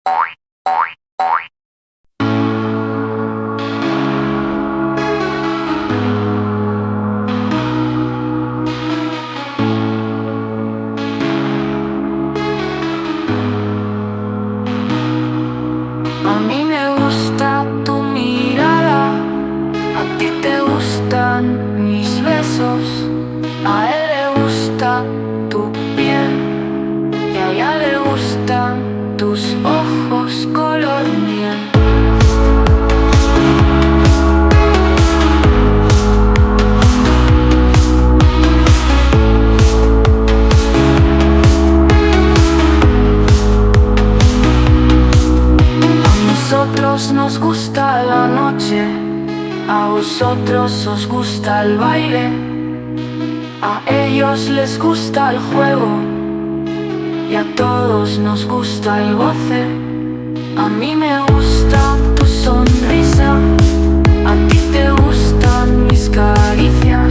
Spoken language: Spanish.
A mí me gusta tu mirada, a ti te gustan mis besos, a él le gusta tu piel y a ella le gustan tus ojos color miel. A nosotros nos gusta la noche, a vosotros os gusta el baile, a ellos les gusta el juego y a todos nos gusta el goce. A mí me gusta tu sonrisa, a ti te gustan mis caricias.